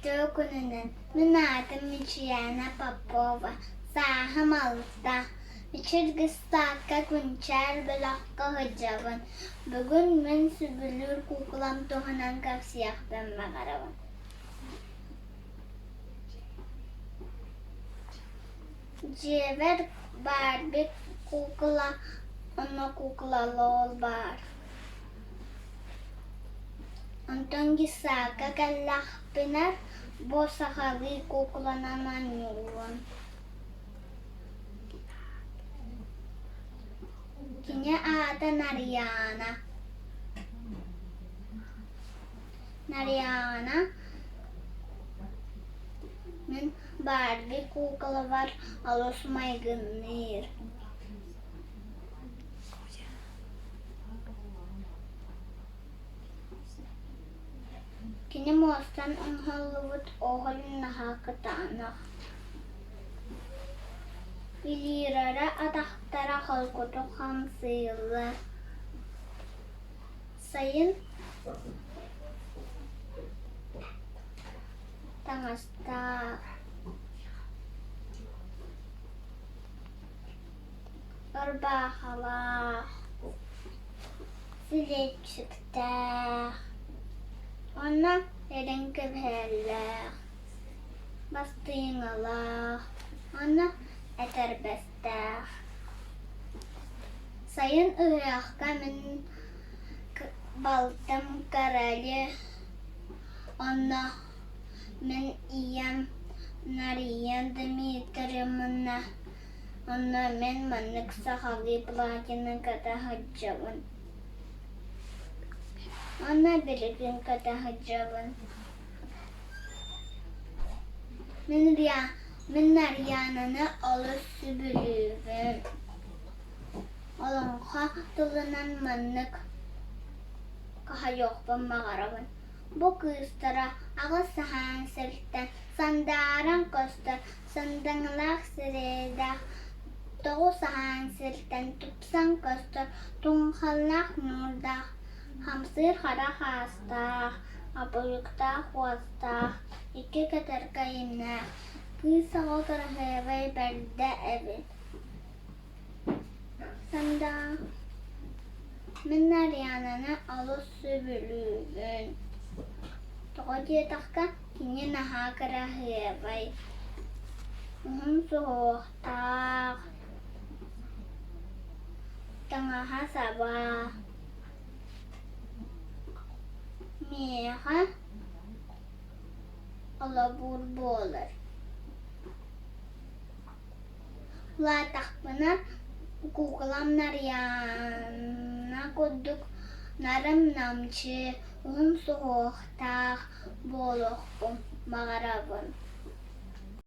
Ito kununan, Minata Michiana Papova, Saham Alta, Michirgistaka Kunchar Belakka Hıcavan. Bugün men sübülür kuklam tohanan kapsiyaktan mağaravan. Jever Barbie kukla, ona kukla lol bar. Anton gisaka kallah pinar, bosa hagi kuklanan anyuwan. Kinya ata Nariana. Nariana men Barbie kukla var alus maygınır. Kini mostan ang Hollywood ohalin nakakatanak. Bilirara atahtara halkoto hamsıyla. Sayın Tangasta Orbahala Silet çıktı. Ona eren kevheller. Bastığınlar. Ona eterbester. Sayın Irak'a men baltam karali. Ona men iyam nariyan Dimitri'mna. Ona men manık sahavi plakinin kata haccavan. Ona birlikin kata haccavan. Men Nariyana'nı alır sübülüvün. Olonha tulunan manık kaha yokpan mağaravan. Bu kızlara ağı sahan sırttan sandaran kostar sandanlak sıreda. Doğu sahan sırttan tupsan kostar tunhalak nurda. Hamsır hara hasta, apolukta huasta, iki kadar kayınlar. Kız otur hevay berde evi. Sanda men Nariyana'nı alus sübülüvün. Toğacıya takka kini naha kara hevay. Uhum soğukta. Tangaha sabah. Meha alabur bolar. La takpana kuklam Nariyana koduk naram namçı un soğukta bolokpum mağarabın.